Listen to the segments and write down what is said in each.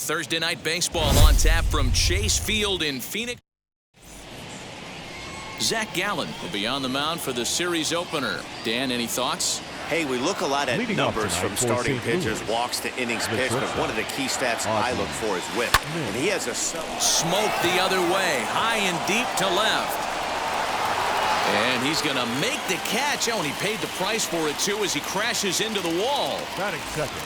Thursday Night Baseball on tap from Chase Field in Phoenix. Zach Gallen will be on the mound for the series opener. Dan, any thoughts? Hey, we look a lot at numbers from starting pitchers, walks to innings pitched, but one of the key stats I look for is whip. And he has a smoke the other way, high and deep to left. And he's going to make the catch. Oh, and he paid the price for it, too, as he crashes into the wall. Batting second,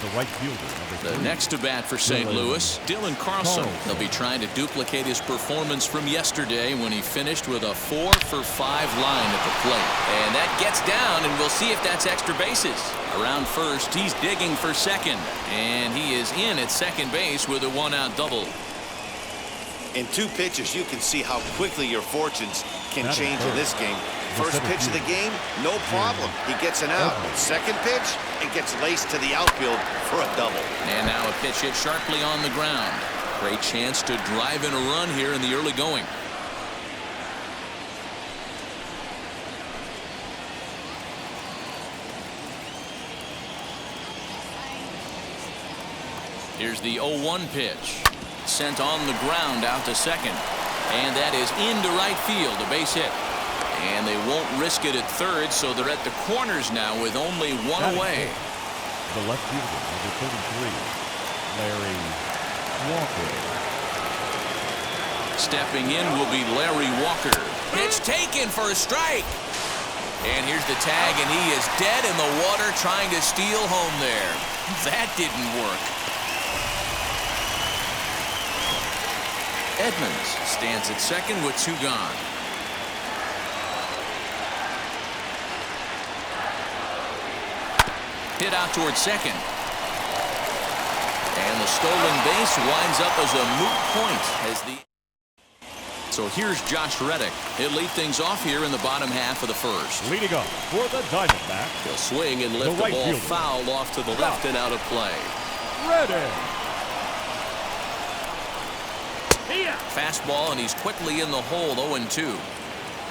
the right fielder. The next to bat for St. Louis, Dylan Carlson. They'll be trying to duplicate his performance from yesterday when he finished with a 4-for-5 line at the plate. And that gets down, and we'll see if that's extra bases. Around first, he's digging for second. And he is in at second base with a one-out double. In 2 pitches, you can see how quickly your fortunes can change in this game. First pitch of the game, no problem. He gets an out. Second pitch, it gets laced to the outfield for a double. And now a pitch hit sharply on the ground. Great chance to drive in a run here in the early going. Here's the 0-1 pitch. Sent on the ground out to second. And that is into right field, a base hit. And they won't risk it at third, so they're at the corners now with only one away. The left fielder, number 33, Larry Walker. Stepping in will be Larry Walker. Pitch taken for a strike. And here's the tag, and he is dead in the water trying to steal home there. That didn't work. Edmonds stands at second with 2 gone. Hit out towards second. And the stolen base winds up as a moot point. So here's Josh Reddick. He'll lead things off here in the bottom half of the first. Leading up for the Diamondbacks. He'll swing and lift the ball foul off to the left and out of play. Reddick. Fastball, and he's quickly in the hole, 0-2.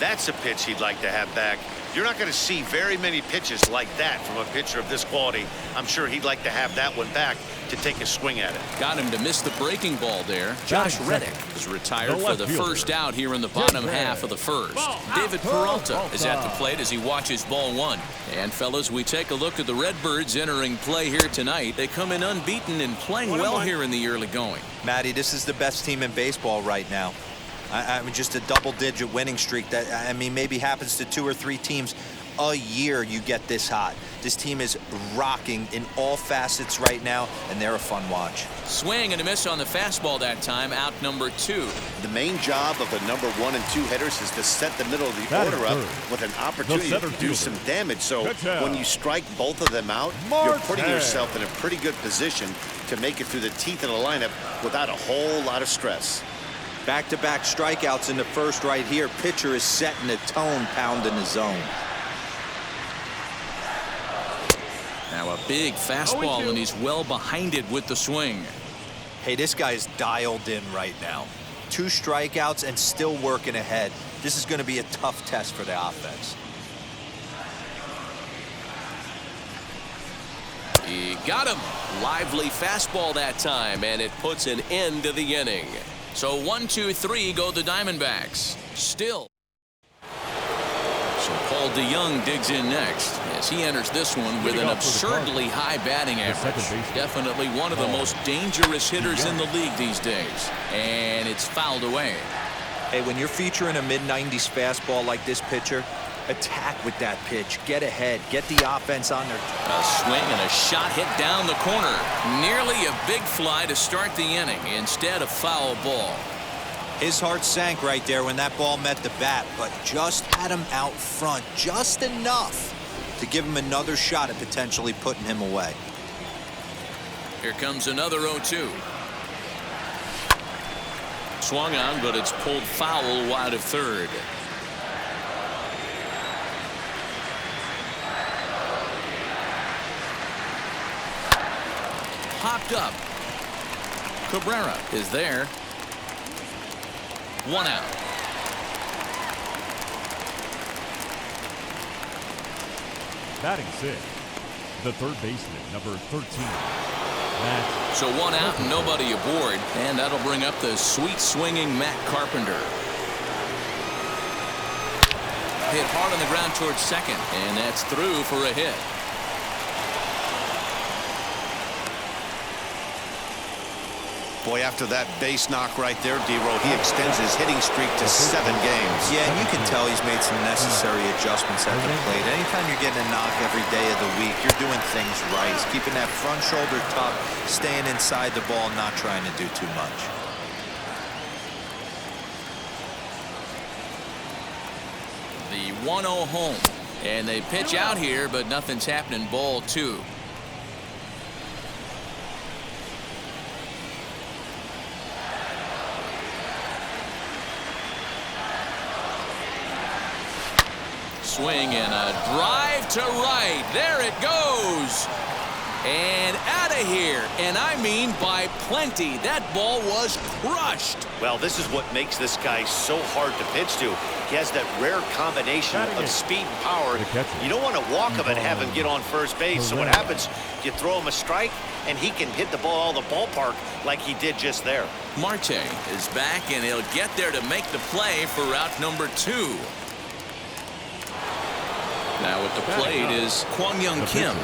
That's a pitch he'd like to have back. You're not going to see very many pitches like that from a pitcher of this quality. I'm sure he'd like to have that one back to take a swing at it. Got him to miss the breaking ball there. Josh Reddick is retired for the first out here in the bottom half of the first. David Peralta is at the plate as he watches ball 1. And fellas, we take a look at the Redbirds entering play here tonight. They come in unbeaten and playing well here in the early going. Matty, this is the best team in baseball right now. I mean, just a double-digit winning streak that, I mean, maybe happens to 2 or 3 teams a year. You get this hot. This team is rocking in all facets right now, and they're a fun watch. Swing and a miss on the fastball that time, out number 2. The main job of the number 1 and 2 hitters is to set the middle of the order up with an opportunity to do some damage. So when you strike both of them out, you're putting yourself in a pretty good position to make it through the teeth of the lineup without a whole lot of stress. Back-to-back strikeouts in the first right here. Pitcher is setting the tone, pounding the zone. Now a big fastball, and he's well behind it with the swing. Hey, this guy's dialed in right now. 2 strikeouts and still working ahead. This is going to be a tough test for the offense. He got him. Lively fastball that time, and it puts an end to the inning. So 1, 2, 3 go the Diamondbacks. Still. So Paul DeYoung digs in next as he enters this one with an absurdly high batting average. Definitely one of the most dangerous hitters in the league these days. And it's fouled away. Hey, when you're featuring a mid-90s fastball like this pitcher, attack with that pitch. Get ahead. Get the offense on their... A swing and a shot hit down the corner. Nearly a big fly to start the inning. Instead, a foul ball. His heart sank right there when that ball met the bat, but just had him out front just enough to give him another shot at potentially putting him away. Here comes another 0-2. Swung on, but it's pulled foul wide of third. Popped up. Cabrera is there. 1 out. Batting 6, the third baseman, number 13, So one out and nobody aboard, and that'll bring up the sweet swinging Matt Carpenter. Hit hard on the ground towards second, and that's through for a hit. Boy, after that base knock right there, D-Roll, he extends his hitting streak to 7 games. Yeah, and you can tell he's made some necessary adjustments at the plate. Anytime you're getting a knock every day of the week, you're doing things right. He's keeping that front shoulder tucked, staying inside the ball, not trying to do too much. The 1-0 home, and they pitch out here, but nothing's happening. Ball 2. Swing and a drive to right. There it goes. And out of here. And I mean by plenty. That ball was crushed. Well, this is what makes this guy so hard to pitch to. He has that rare combination of speed and power. You don't want to walk him and have him get on first base. So what happens? You throw him a strike, and he can hit the ball out of the ballpark like he did just there. Marte is back, and he'll get there to make the play for route number 2. Now at the plate is Kwang Young Kim.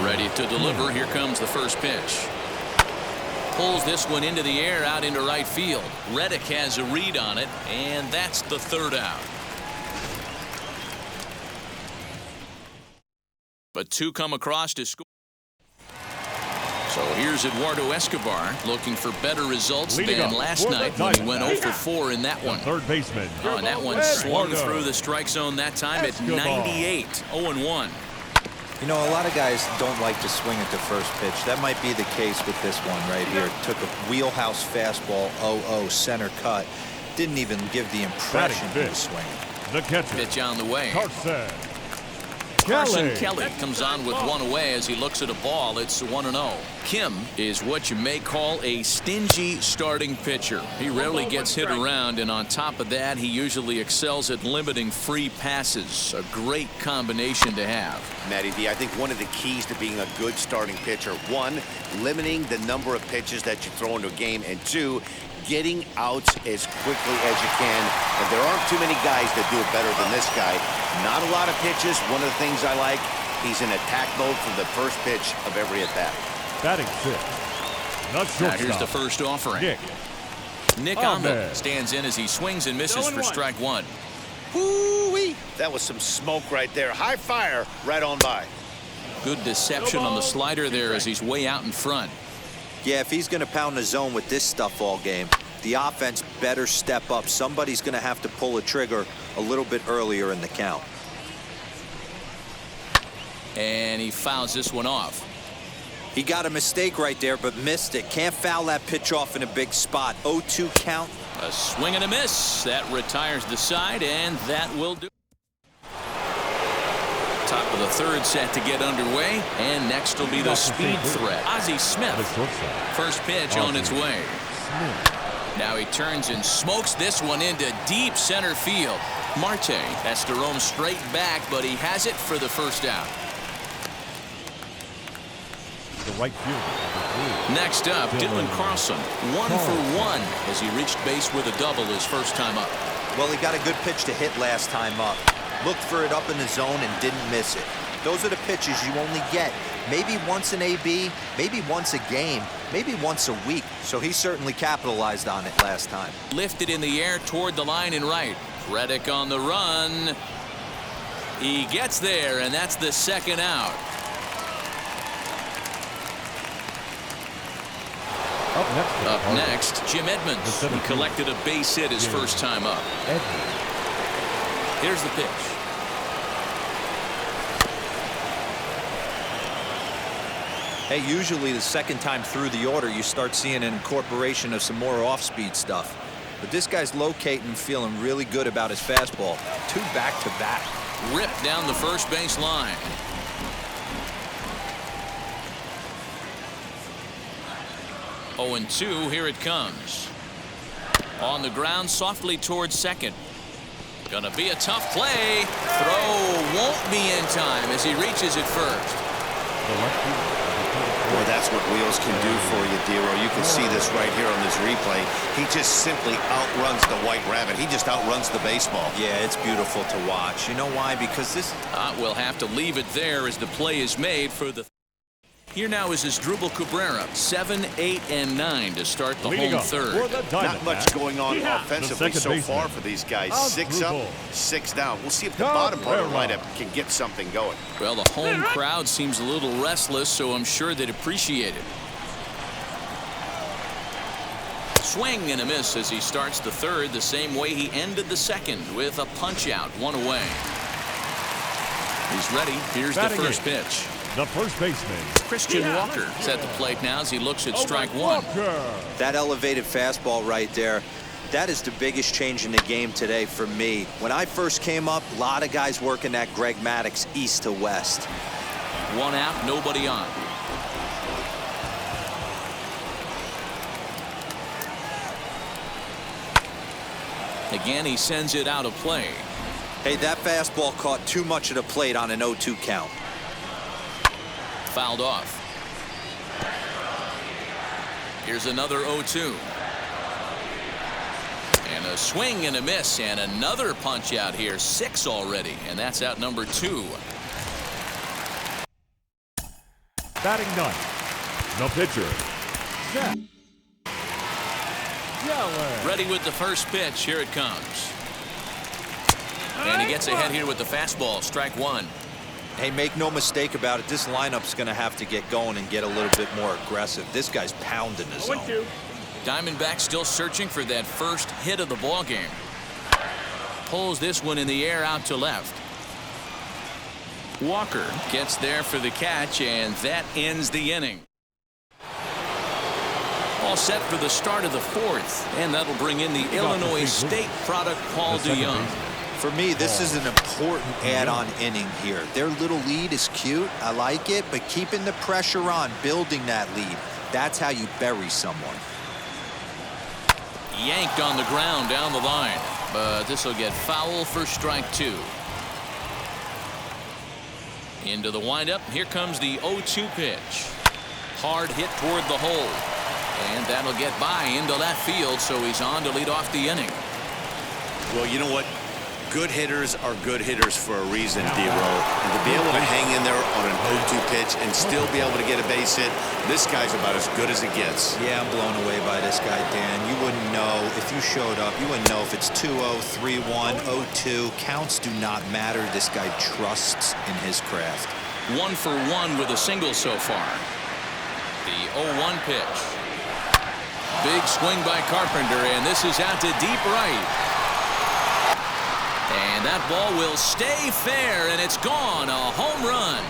Ready to deliver. Here comes the first pitch. Pulls this one into the air out into right field. Reddick has a read on it, and that's the 3rd out. But 2 come across to score. So here's Eduardo Escobar looking for better results than last night when he went 0 for 4 in that one. Third baseman. Oh, and that one swung through the strike zone that time at 98. 0-1. You know, a lot of guys don't like to swing at the first pitch. That might be the case with this one right here. Took a wheelhouse fastball, 0-0, center cut. Didn't even give the impression he was swinging. The catcher. Pitch on the way. Carson Kelly comes on with 1 away as he looks at a ball. It's 1-0. Kim is what you may call a stingy starting pitcher. He rarely gets hit around, and on top of that, he usually excels at limiting free passes. A great combination to have. Matty V, I think one of the keys to being a good starting pitcher, 1, limiting the number of pitches that you throw into a game, and 2, getting outs as quickly as you can. And there aren't too many guys that do it better than this guy. Not a lot of pitches. One of the things I like, he's in attack mode from the first pitch of every at bat. Batting 6. Now here's the first offering. Nick Ahmed stands in as he swings and misses for strike 1. Woo-wee! That was some smoke right there. High fire right on by. Good deception on the slider there as he's way out in front. Yeah, if he's going to pound the zone with this stuff all game, the offense better step up. Somebody's going to have to pull a trigger a little bit earlier in the count. And he fouls this one off. He got a mistake right there, but missed it. Can't foul that pitch off in a big spot. 0-2 count. A swing and a miss. That retires the side, and that will do. Top of the 3rd set to get underway, and next will be the speed threat. Ozzie Smith. First pitch on its way. Now he turns and smokes this one into deep center field. Marte has to roam straight back, but he has it for the first out. The right fielder. Next up, Dylan Carlson, 1 for 1 as he reached base with a double his first time up. Well, he got a good pitch to hit last time up. Looked for it up in the zone and didn't miss it. Those are the pitches you only get maybe once in AB, maybe once a game, maybe once a week. So he certainly capitalized on it last time. Lifted in the air toward the line and right. Reddick on the run. He gets there, and that's the 2nd out. Up next, Jim Edmonds. He collected a base hit his first time up. Here's the pitch. Hey, usually the second time through the order, you start seeing an incorporation of some more off-speed stuff. But this guy's locating and feeling really good about his fastball. 2 back-to-back. Ripped down the first base line. Oh, and 2, here it comes. On the ground, softly towards second. Gonna be a tough play. Throw won't be in time as he reaches it first. the left fielder. Boy, that's what wheels can do for you, Dero. You can see this right here on this replay. He just simply outruns the White Rabbit. He just outruns the baseball. Yeah, it's beautiful to watch. You know why? Because this... We'll have to leave it there as the play is made for the... Here now is Asdrubal Cabrera, 7, 8, and 9 to start the Leading home up third. for the Not much going on Yeah. offensively The so second far baseman, for these guys. Asdrubal. 6 up, 6 down. We'll see if the bottom part of the Cabrera. lineup can get something going. Well, the home crowd seems a little restless, so I'm sure they'd appreciate it. Swing and a miss as he starts the third the same way he ended the second with a punch out, 1 away. He's ready. Here's the first pitch. The first baseman, Christian Walker is at the plate now as he looks at strike one. That elevated fastball right there, that is the biggest change in the game today for me. When I first came up, a lot of guys working that Greg Maddux east to west. 1 out, nobody on. Again, he sends it out of play. Hey, that fastball caught too much of the plate on an 0-2 count. Fouled off. Here's another 0-2. And a swing and a miss and another punch out here. 6 already, and that's out number 2. Batting ninth, the pitcher, Zach Gallen. Ready with the first pitch. Here it comes. And he gets ahead here with the fastball. Strike 1. Hey, make no mistake about it, this lineup's going to have to get going and get a little bit more aggressive. This guy's pounding the zone. Diamondback still searching for that first hit of the ball game. Pulls this one in the air out to left. Walker gets there for the catch, and that ends the inning. All set for the start of the 4th, and that'll bring in the Illinois State product, Paul DeYoung. For me, this is an important add-on inning here. Their little lead is cute. I like it, but keeping the pressure on, building that lead, that's how you bury someone. Yanked on the ground down the line, but this will get foul for strike 2. Into the windup. Here comes the 0-2 pitch. Hard hit toward the hole, and that'll get by into left field, so he's on to lead off the inning. Well, you know what? Good hitters are good hitters for a reason, Dero. And to be able to hang in there on an 0-2 pitch and still be able to get a base hit, this guy's about as good as it gets. Yeah, I'm blown away by this guy, Dan. You wouldn't know if you showed up. You wouldn't know if it's 2-0, 3-1, 0-2. Counts do not matter. This guy trusts in his craft. 1 for 1 with a single so far. The 0-1 pitch. Big swing by Carpenter, and this is out to deep right. And that ball will stay fair, and it's gone. A home run.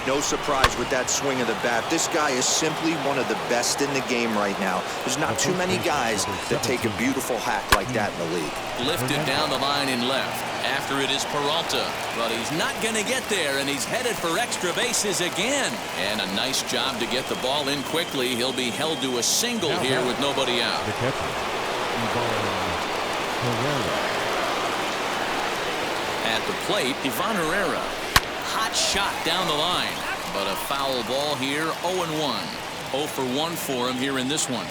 No surprise with that swing of the bat. This guy is simply one of the best in the game right now. There's not too many guys that take a beautiful hack like that in the league. Lifted down the line in left. After it is Peralta, but he's not going to get there, and he's headed for extra bases again. And a nice job to get the ball in quickly. He'll be held to a single here with nobody out. The catcher, Herrera. At the plate, Ivan Herrera. Hot shot down the line, but a foul ball here. 0-1. 0 for 1 for him here in this one.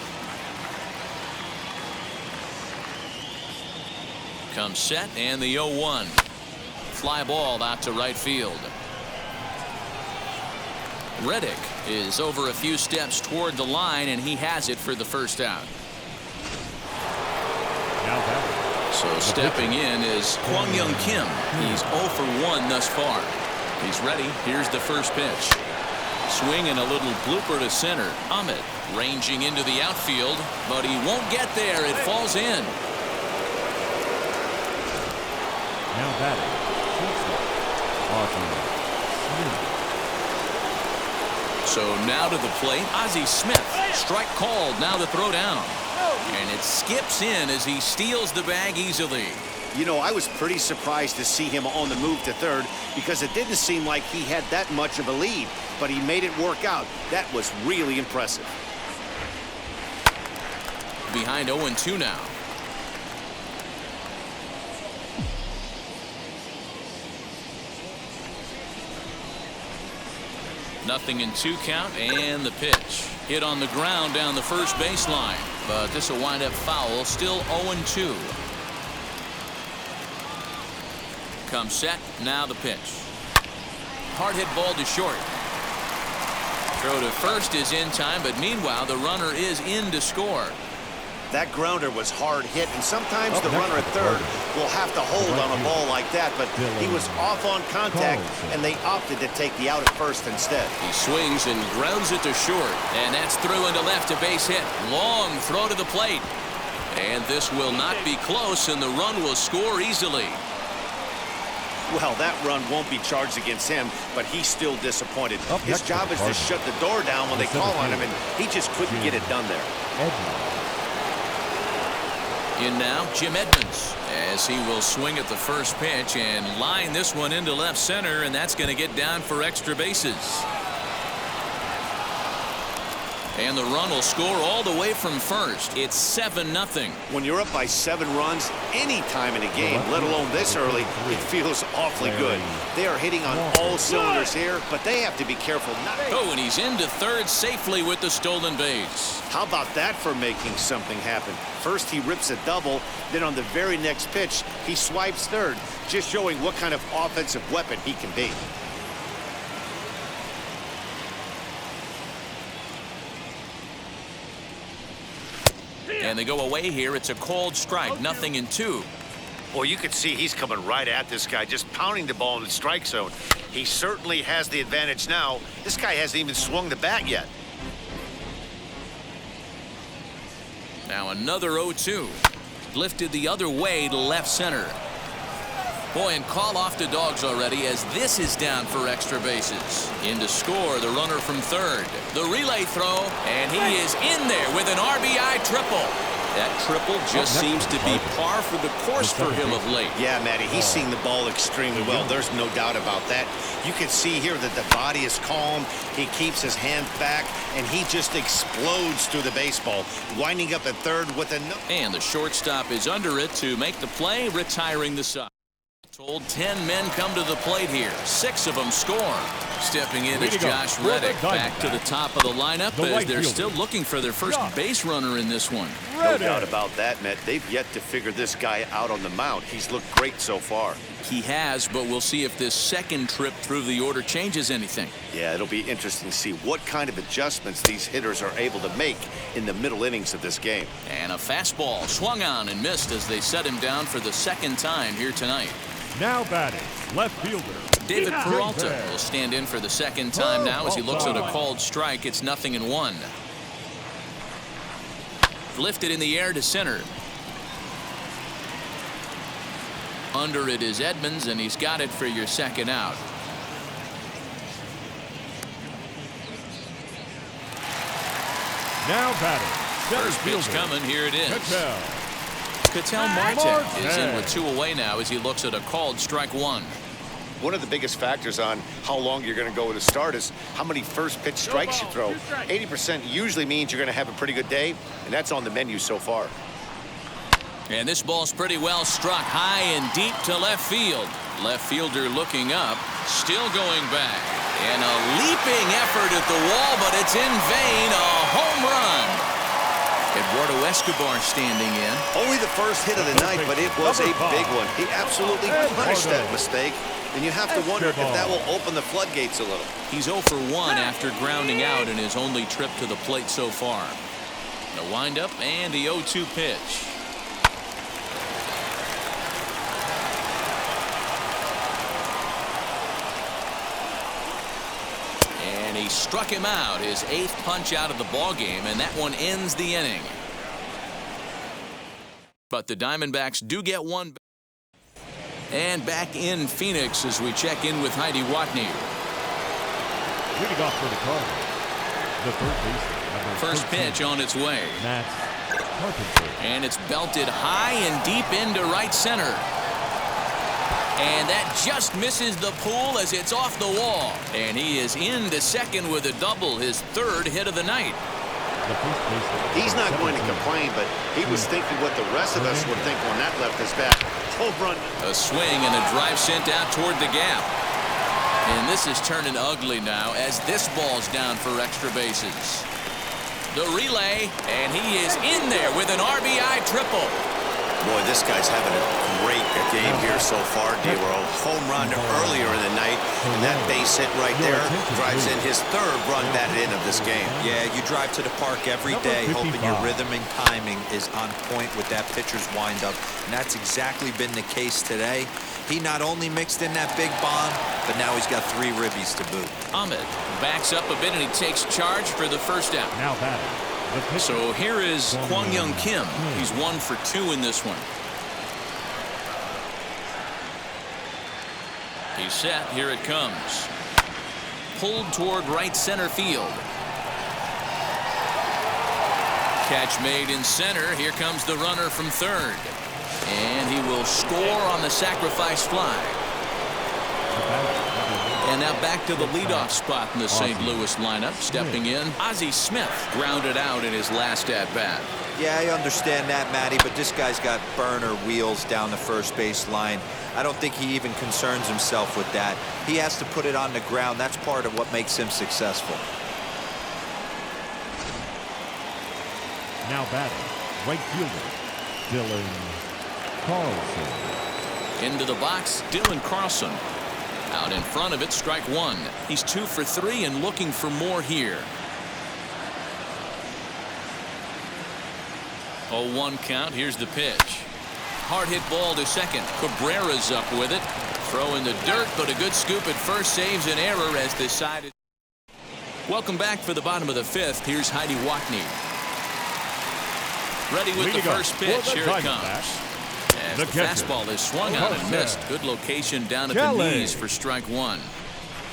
Comes set, and the 0-1. Fly ball out to right field. Reddick is over a few steps toward the line, and he has it for the first out. Now back. So stepping in is Kwang Young Kim. He's 0 for 1 thus far. He's ready. Here's the first pitch. Swing and a little blooper to center. Ahmed ranging into the outfield, but he won't get there. It falls in. Now batting, So now to the plate, Ozzie Smith. Strike called. Now the throw down. And it skips in as he steals the bag easily. You know, I was pretty surprised to see him on the move to third because it didn't seem like he had that much of a lead, but he made it work out. That was really impressive. Behind 0-2 now. 0-2 count, and the pitch. Hit on the ground down the first baseline, but this will wind up foul. Still 0-2. Comes set. Now the pitch. Hard hit ball to short. Throw to first is in time, but meanwhile the runner is in to score. That grounder was hard hit, and sometimes the runner at third will have to hold on a ball like that, but he was off on contact, and they opted to take the out at first instead. He swings and grounds it to short, and that's through into left, a base hit. Long throw to the plate, and this will not be close, and the run will score easily. Well, that run won't be charged against him, but he's still disappointed. His job is to shut the door down when they call on him, and he just couldn't get it done there. In now, Jim Edmonds, as he will swing at the first pitch and line this one into left center, and that's going to get down for extra bases. And the run will score all the way from first. It's 7-0. When you're up by 7 runs any time in a game, let alone this early, it feels awfully good. They are hitting on all cylinders here, but they have to be careful not to. Oh, and he's into third safely with the stolen base. How about that for making something happen? First he rips a double, then on the very next pitch he swipes third, just showing what kind of offensive weapon he can be. And they go away here. It's a called strike. 0-2. Well, you can see he's coming right at this guy, just pounding the ball in the strike zone. He certainly has the advantage now. This guy hasn't even swung the bat yet. Now another 0-2. Lifted the other way to left center. Boy, and call off the dogs already as this is down for extra bases. In to score, the runner from third. The relay throw, and he is in there with an RBI triple. That triple just seems to be par for the course for him of late. Yeah, Matty, he's seeing the ball extremely well. There's no doubt about that. You can see here that the body is calm. He keeps his hand back, and he just explodes through the baseball, winding up at third with a... And the shortstop is under it to make the play, retiring the side. Told 10 men come to the plate here. 6 of them score. Stepping in is Josh Reddick back to the top of the lineup as they're still looking for their first base runner in this one. No doubt about that, Matt. They've yet to figure this guy out on the mound. He's looked great so far. He has, but we'll see if this second trip through the order changes anything. Yeah, it'll be interesting to see what kind of adjustments these hitters are able to make in the middle innings of this game. And a fastball swung on and missed as they set him down for the second time here tonight. Now batting, left fielder David Peralta will stand in for the second time now as he looks at a called strike. It's 0-1. Lifted in the air to center. Under it is Edmonds, and he's got it for your second out. Now batting, First pitch coming. Here it is. Ketel Marte is in with 2 away now as he looks at a called strike 1. One of the biggest factors on how long you're going to go with a start is how many first pitch strikes you throw. 80% usually means you're going to have a pretty good day, and that's on the menu so far. And this ball's pretty well struck high and deep to left field. Left fielder looking up, still going back. And a leaping effort at the wall, but it's in vain. A home run. Eduardo Escobar standing in. Only the first hit of the night, but it was a big one. He absolutely punished that mistake. And you have to wonder if that will open the floodgates a little. He's 0 for 1 after grounding out in his only trip to the plate so far. The windup and the 0-2 pitch. And he struck him out, his 8th punch out of the ball game, and that one ends the inning. But the Diamondbacks do get one. And back in Phoenix as we check in with Heidi Watney. Leading off for the Cardinals, the third baseman. First pitch on its way. And it's belted high and deep into right center. And that just misses the pool as it's off the wall. And he is into second with a double, his 3rd hit of the night. He's not going to complain, but he was thinking what the rest of us would think when that left his bat. Home run. A swing and a drive sent out toward the gap. And this is turning ugly now as this ball's down for extra bases. The relay, and he is in there with an RBI triple. Boy, this guy's having a great game here so far, D-Row. Home run earlier in the night, and that base hit right there drives in his third run batted in of this game. Yeah, you drive to the park every day hoping your rhythm and timing is on point with that pitcher's windup, and that's exactly been the case today. He not only mixed in that big bomb, but now he's got 3 ribbies to boot. Ahmed backs up a bit, and he takes charge for the first out. Now batting. So here is Kwang Young Kim. He's 1 for 2 in this one. He's set. Here it comes. Pulled toward right center field. Catch made in center. Here comes the runner from third. And he will score on the sacrifice fly. And now back to the leadoff spot in the St. Louis lineup. Stepping in, Ozzie Smith grounded out in his last at-bat. Yeah, I understand that, Matty, but this guy's got burner wheels down the first base line. I don't think he even concerns himself with that. He has to put it on the ground. That's part of what makes him successful. Now batting, right fielder, Dylan Carlson. Into the box, Dylan Carlson. Out in front of it, strike 1. He's 2 for 3 and looking for more here. 0-1 count. Here's the pitch. Hard hit ball to second. Cabrera's up with it. Throw in the dirt, but a good scoop at first saves an error as decided. Welcome back for the bottom of the 5th. Here's Heidi Watney. Ready with the first pitch. Here it comes. As the fastball is swung on and missed. Good location down at the knees for strike 1.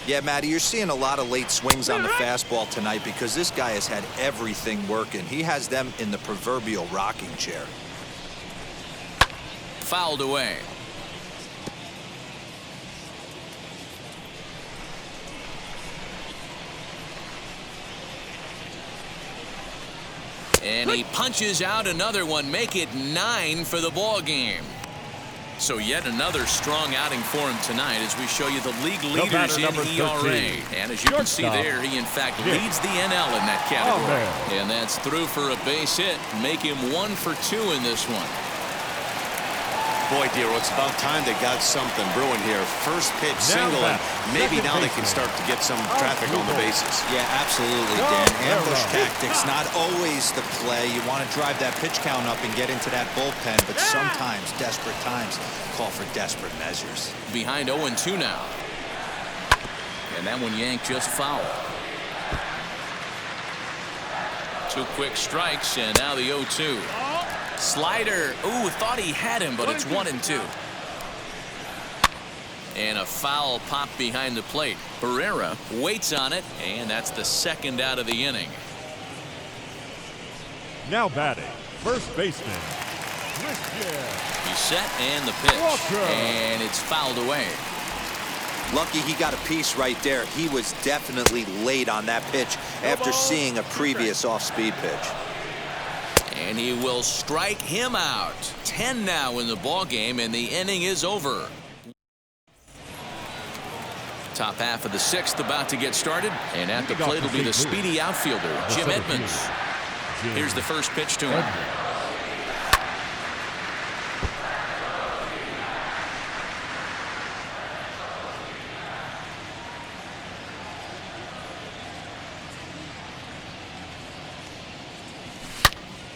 Yeah, Matty, you're seeing a lot of late swings on the fastball tonight because this guy has had everything working. He has them in the proverbial rocking chair. Fouled away. And he punches out another one, make it 9 for the ball game. So yet another strong outing for him tonight as we show you the league leaders in ERA. And as you can see there, he in fact leads the NL in that category. And that's through for a base hit, make him 1 for 2 in this one. Boy, Dero, it's about time they got something brewing here. First pitch single, and maybe now they can start to get some traffic on the bases. Yeah, absolutely, Dan. Ambush tactics, not always the play. You want to drive that pitch count up and get into that bullpen, but sometimes desperate times call for desperate measures. Behind 0-2 now. And that one yanked just foul. 2 quick strikes, and now the 0-2. Slider. Ooh, thought he had him, but it's 1-2. And a foul pop behind the plate. Barrera waits on it, and that's the second out of the inning. Now batting, first baseman. He's set, and the pitch. And it's fouled away. Lucky he got a piece right there. He was definitely late on that pitch after seeing a previous off-speed pitch. And he will strike him out. 10 now in the ball game, and the inning is over. Top half of the 6th about to get started, and at the plate will be the speedy outfielder, Jim Edmonds. Here's the first pitch to him.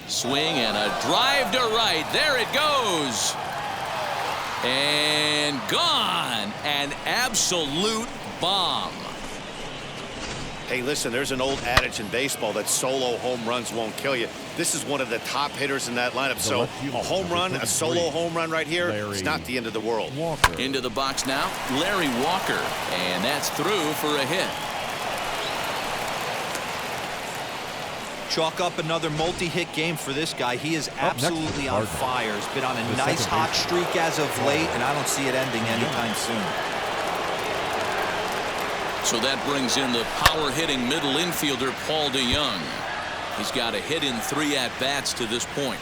Swing and a drive to right. There it goes. And gone. An absolute bomb. Hey, listen, there's an old adage in baseball that solo home runs won't kill you. This is one of the top hitters in that lineup. So a home run, a solo home run right here, it's not the end of the world. Into the box now, Larry Walker. And that's through for a hit. Chalk up another multi-hit game for this guy. He is absolutely on fire. He's been on a nice hot streak as of late, and I don't see it ending anytime soon. So that brings in the power-hitting middle infielder, Paul DeYoung. He's got a hit in 3 at-bats to this point.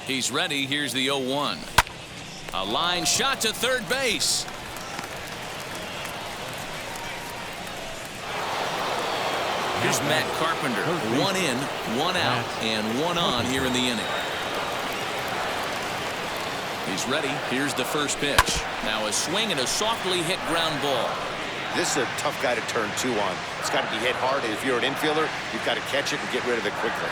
He's ready. Here's the 0-1. A line shot to third base. Here's Matt Carpenter. 1 in, 1 out, and 1 on here in the inning. He's ready. Here's the first pitch. Now a swing and a softly hit ground ball. This is a tough guy to turn 2 on. It's got to be hit hard, and if you're an infielder, you've got to catch it and get rid of it quickly.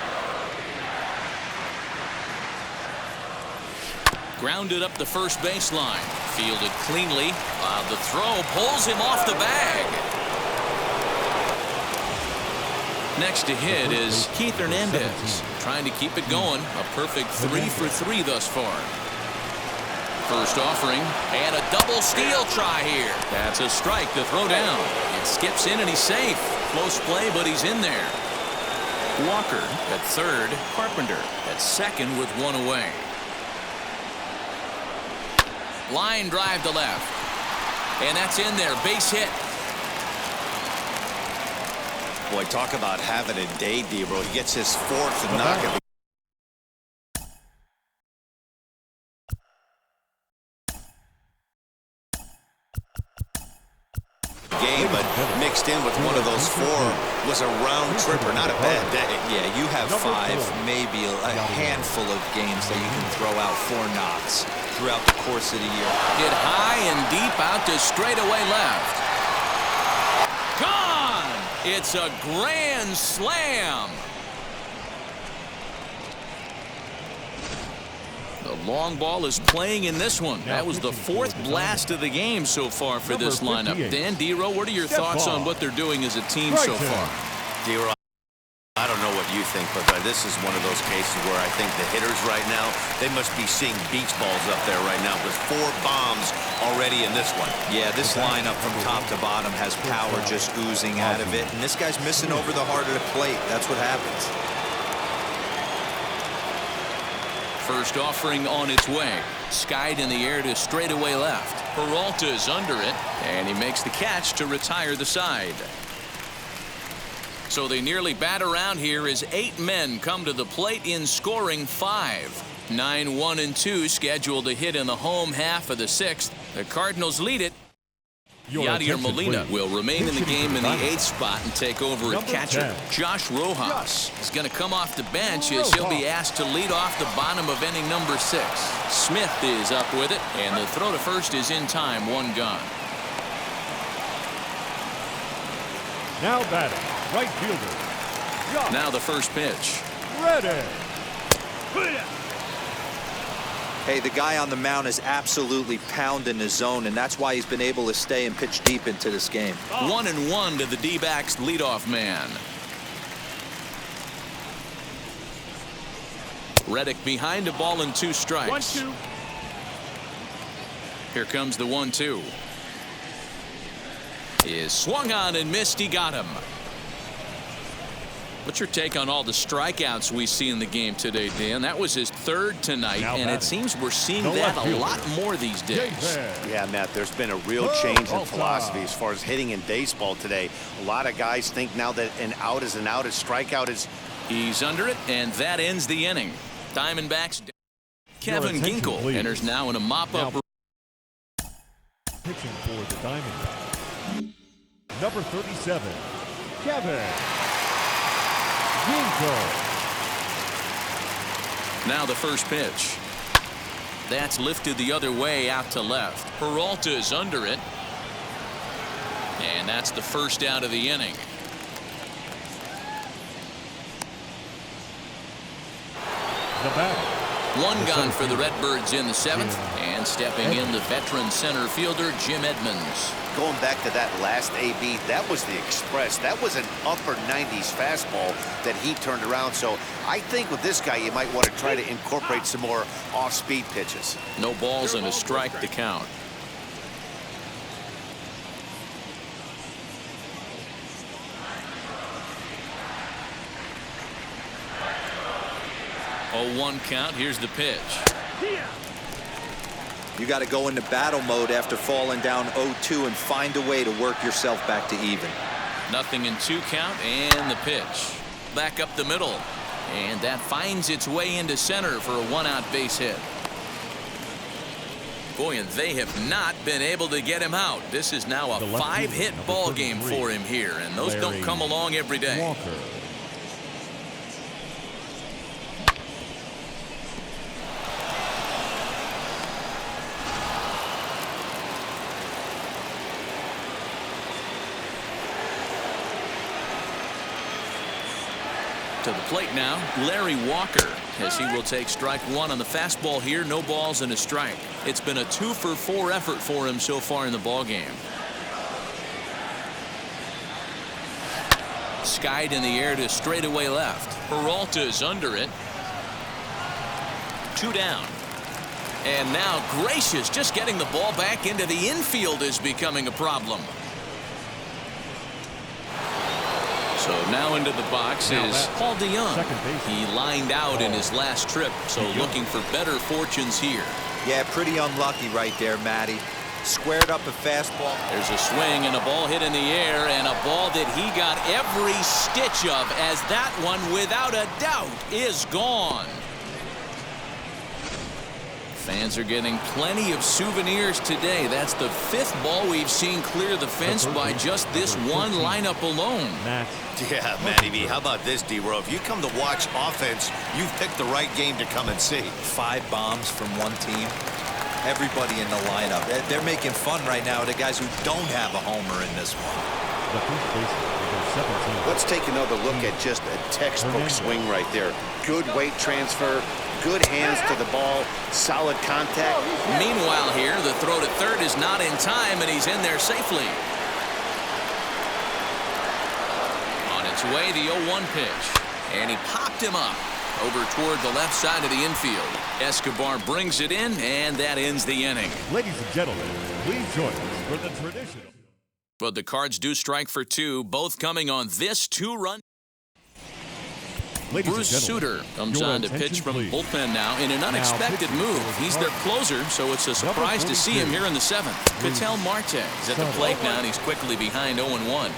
Grounded up the first baseline. Fielded cleanly. The throw pulls him off the bag. Next to hit is Keith Hernandez, trying to keep it going. A perfect 3 for 3 thus far. First offering, and a double steal try here. That's a strike to throw down. It skips in and he's safe. Close play, but he's in there. Walker at third, Carpenter at second with 1 away. Line drive to left. And that's in there, base hit. Boy, talk about having a day, Debro. He gets his 4th knock of the game, but mixed in with one of those 4 was a round tripper. Not a bad day. Yeah, you have 5, maybe a handful of games that you can throw out 4 knocks throughout the course of the year. Hit high and deep out to straightaway left. Gone! It's a grand slam. The long ball is playing in this one. That was the 4th blast of the game so far for this lineup. Dan, Dero, what are your thoughts on what they're doing as a team so far? Dero, I don't know what you think, but this is one of those cases where I think the hitters right now, they must be seeing beach balls up there right now with 4 bombs already in this one. Yeah, this lineup from top to bottom has power just oozing out of it, and this guy's missing over the heart of the plate. That's what happens. First offering on its way. Skied in the air to straightaway left. Peralta is under it, and he makes the catch to retire the side. So they nearly bat around here as 8 men come to the plate in scoring 5. 9-1-2 scheduled to hit in the home half of the 6th. The Cardinals lead it. Yadier Molina will remain in the game in the 8th spot and take over at catcher. Josh Rojas is going to come off the bench as he'll be asked to lead off the bottom of inning number 6. Smith is up with it, and the throw to first is in time. 1 gone. Now batting, right fielder. Josh. Now the first pitch. Ready. Hey, the guy on the mound is absolutely pounding the zone, and that's why he's been able to stay and pitch deep into this game. 1-1 to the D-backs leadoff man. Reddick behind a ball and 2 strikes. 1-2. Here comes the 1-2. Is swung on and missed. He got him. What's your take on all the strikeouts we see in the game today, Dan? That was his 3rd tonight, and it seems we're seeing that a lot more these days. Yeah, Matt, there's been a real change in philosophy as far as hitting in baseball today. A lot of guys think now that an out is an out, a strikeout is... He's under it, and that ends the inning. Diamondbacks. Kevin Ginkel enters now in a mop-up. Pitching for the Diamondbacks. Number 37, Kevin Ginkel. Now the first pitch. That's lifted the other way out to left. Peralta is under it. And that's the first out of the inning. The batter. 1 gone for the Redbirds in the 7th. And stepping in the veteran center fielder, Jim Edmonds. Going back to that last AB, that was the express. That was an upper 90s fastball that he turned around. So I think with this guy, you might want to try to incorporate some more off-speed pitches. No balls and a strike to count. Oh, 1 count. Here's the pitch. You got to go into battle mode after falling down 0-2 and find a way to work yourself back to even. Nothing in 2 count, and the pitch. Back up the middle. And that finds its way into center for a one-out base hit. Boy, and they have not been able to get him out. This is now a 5-hit ball game for him here, and those don't come along every day. Walker. To the plate now, Larry Walker, as he will take strike one on the fastball here. No balls and a strike. It's been a 2-for-4 effort for him so far in the ball game. Skied in the air to straightaway left. Peralta's under it. 2 down. And now Gracious just getting the ball back into the infield is becoming a problem. So now into the box is Paul DeYoung. He lined out in his last trip, so looking for better fortunes here. Yeah, pretty unlucky right there, Matty. Squared up a fastball. There's a swing and a ball hit in the air, and a ball that he got every stitch of, as that one, without a doubt, is gone. Fans are getting plenty of souvenirs today. That's the 5th ball we've seen clear the fence by just this one lineup alone. Yeah, Matty B, how about this, D-Row? If you come to watch offense, you've picked the right game to come and see. 5 bombs from one team. Everybody in the lineup. They're making fun right now of the guys who don't have a homer in this one. Let's take another look at just a textbook swing right there. Good weight transfer, good hands to the ball, solid contact. Meanwhile here, the throw to third is not in time, and he's in there safely. On its way, the 0-1 pitch. And he popped him up over toward the left side of the infield. Escobar brings it in, and that ends the inning. Ladies and gentlemen, please join us for the traditional. But the Cards do strike for 2, both coming on this 2-run. Bruce Sutter comes on to pitch from the bullpen now in an unexpected move. He's their closer, so it's a surprise to see him here in the 7th. Ketel Marte is at the plate now, and he's quickly behind 0-1.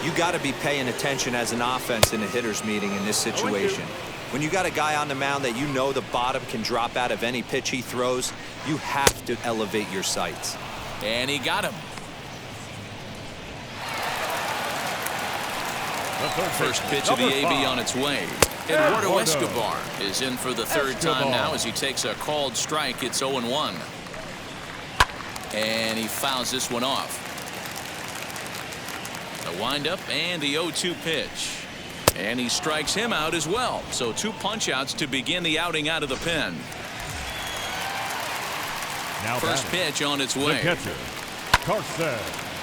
You got to be paying attention as an offense in a hitter's meeting in this situation. When you got a guy on the mound that you know the bottom can drop out of any pitch he throws, you have to elevate your sights. And he got him. First pitch of the AB on its way. Eduardo Escobar is in for the 3rd time now as he takes a called strike. It's 0-1. And he fouls this one off. The windup and the 0-2 pitch. And he strikes him out as well. So 2 punch-outs to begin the outing out of the pen. Now first pitch on its way. The catcher, Carson.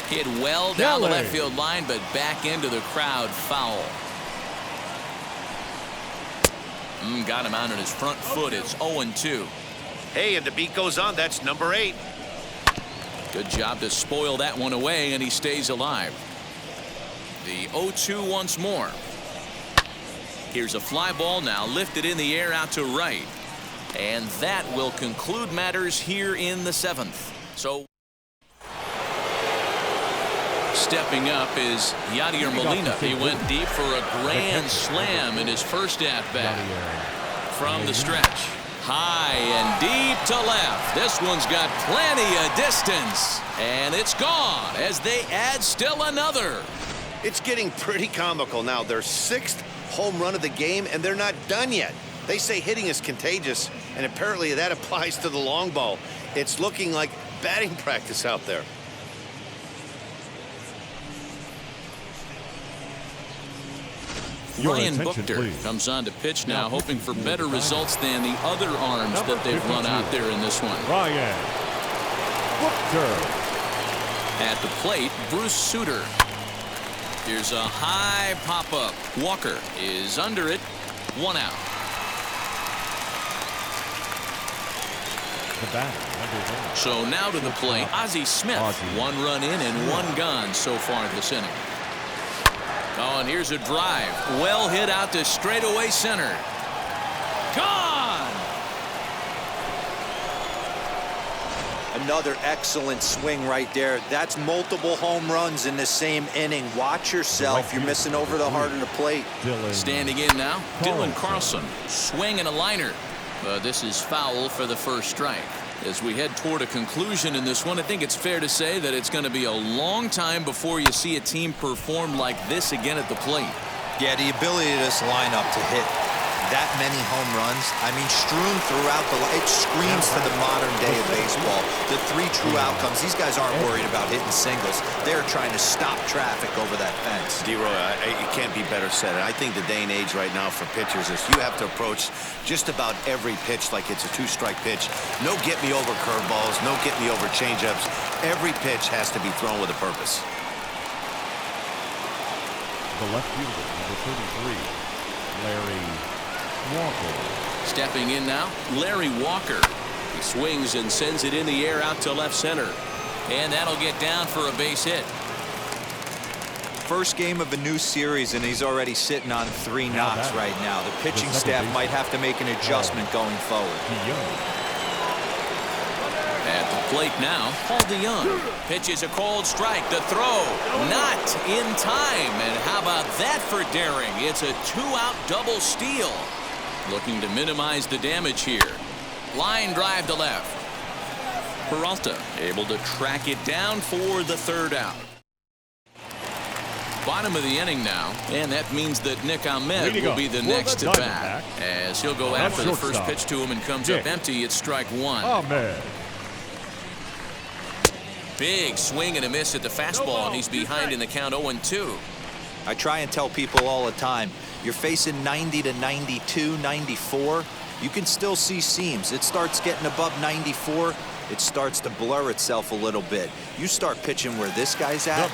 Hit well down the left field line, but back into the crowd, foul. Got him out on his front foot. It's 0-2. Hey, and the beat goes on. That's number 8. Good job to spoil that one away, and he stays alive. The 0-2 once more. Here's a fly ball now lifted in the air out to right. And that will conclude matters here in the 7th. So stepping up is Yadier Molina. He went deep for a grand slam in his first at-bat. From the stretch. High and deep to left. This one's got plenty of distance. And it's gone as they add still another. It's getting pretty comical now. Their 6th home run of the game, and they're not done yet. They say hitting is contagious, and apparently that applies to the long ball. It's looking like batting practice out there. Ryan Buchter comes on to pitch now, hoping for better results than the other arms that they've run out there in this one. Ryan Buchter. At the plate, Bruce Sutter. Here's a high pop-up. Walker is under it. 1 out. So now to the plate, Ozzie Smith. 1 run in and 1 gone so far this inning. Oh, and here's a drive. Well hit out to straightaway center. Gone! Another excellent swing right there. That's multiple home runs in the same inning. Watch yourself. You're missing over the heart of the plate. Standing in now, Dylan Carlson. Swing and a liner. This is foul for the first strike. As we head toward a conclusion in this one, I think it's fair to say that it's going to be a long time before you see a team perform like this again at the plate. Yeah, the ability of this lineup to hit that many home runs, I mean, strewn throughout it screams to the modern day of baseball. The 3 true outcomes. These guys aren't worried about hitting singles. They're trying to stop traffic over that fence. D-Roy, it can't be better said. I think the day and age right now for pitchers is you have to approach just about every pitch like it's a 2-strike pitch. No get-me-over curveballs, no get-me-over changeups. Every pitch has to be thrown with a purpose. The left fielder, number 33, Larry Walker. Stepping in now, Larry Walker. He swings and sends it in the air out to left center. And that'll get down for a base hit. First game of a new series, and he's already sitting on 3 knocks right now. The pitching staff might have to make an adjustment going forward. At the plate now, Paul DeYoung pitches a cold strike. The throw not in time. And how about that for daring? It's a 2-out double steal. Looking to minimize the damage here. Line drive to left. Peralta able to track it down for the 3rd out. Bottom of the inning now, and that means that Nick Ahmed will be the next to bat, as he'll go after the first pitch to him and comes up empty. It's strike 1. Ahmed. Big swing and a miss at the fastball, and he's behind in the count 0-2. I try and tell people all the time, you're facing 90 to 92, 94. You can still see seams. It starts getting above 94. It starts to blur itself a little bit. You start pitching where this guy's at,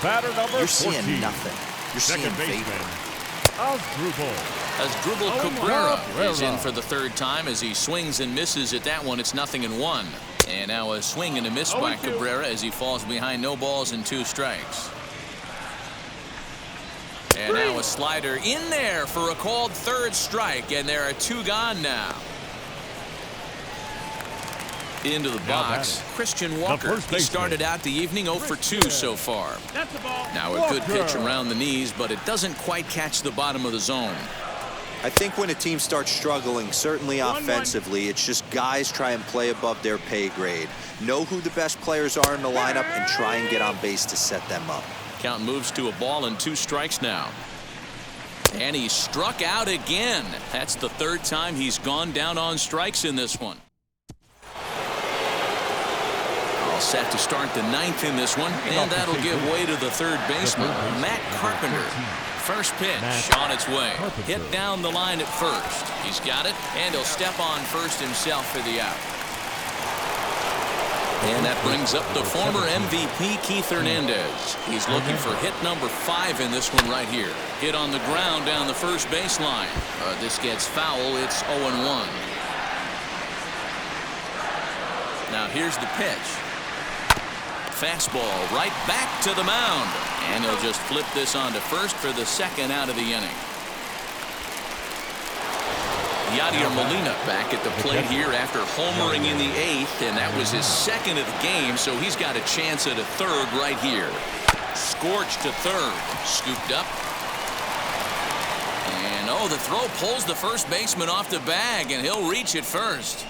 you're seeing nothing. You're seeing vapor. Asdrubal Cabrera is in for the 3rd time as he swings and misses at that one. It's 0-1. And now a swing and a miss by Cabrera as he falls behind, no balls and 2 strikes. And now a slider in there for a called 3rd strike, and there are 2 gone now. Into the box, Christian Walker. He started out the evening 0 for 2 so far. Now a good pitch around the knees, but it doesn't quite catch the bottom of the zone. I think when a team starts struggling, certainly offensively, it's just guys try and play above their pay grade. Know who the best players are in the lineup and try and get on base to set them up. Count moves to a ball and 2 strikes now. And he struck out again. That's the 3rd time he's gone down on strikes in this one. All set to start the 9th in this one, and that'll give way to the 3rd baseman, Matt Carpenter. First pitch on its way. Hit down the line at first. He's got it, and he'll step on first himself for the out. And that brings up the former MVP, Keith Hernandez. He's looking for hit number 5 in this one right here. Hit on the ground down the first baseline. This gets foul. It's 0-1. Now here's the pitch. Fastball right back to the mound. And he'll just flip this on to first for the 2nd out of the inning. Yadier Molina back at the plate here after homering in the 8th, and that was his 2nd of the game, so he's got a chance at a 3rd right here. Scorched to 3rd, scooped up. And the throw pulls the first baseman off the bag, and he'll reach it first.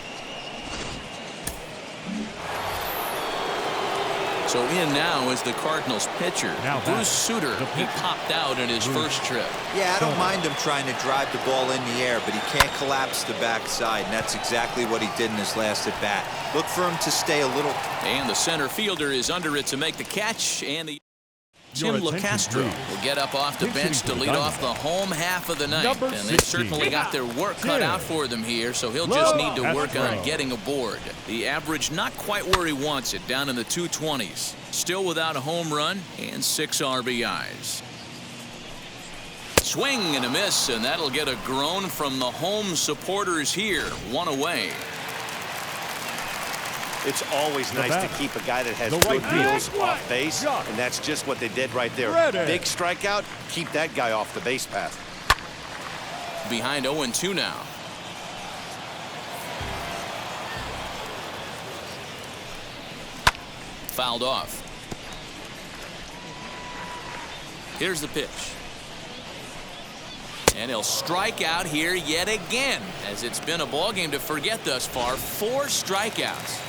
So in now is the Cardinals pitcher, Bruce Sutter. He popped out in his first trip. Yeah, I don't mind him trying to drive the ball in the air, but he can't collapse the backside, and that's exactly what he did in his last at bat. Look for him to stay a little. And the center fielder is under it to make the catch, and the Tim LaCastro will get up off the bench to lead off the home half of the ninth, and they've certainly got their work cut out for them here, so he'll just need to work on getting aboard. The average not quite where he wants it, down in the 220s. Still without a home run and 6 RBIs. Swing and a miss, and that'll get a groan from the home supporters here. 1 away. It's always nice to keep a guy that has good deals off base, and that's just what they did right there. Big strikeout, keep that guy off the base path. Behind 0-2 now. fouled off. Here's the pitch. And he'll strike out here yet again, as it's been a ball game to forget thus far. 4 strikeouts.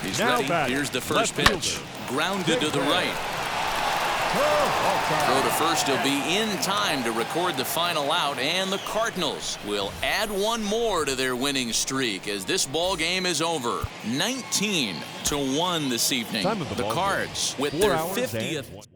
He's now ready. Here's the first pitch. Grounded to the right. Throw to first. He'll be in time to record the final out, and the Cardinals will add one more to their winning streak as this ball game is over. 19-1 this evening. The Cards with their 50th.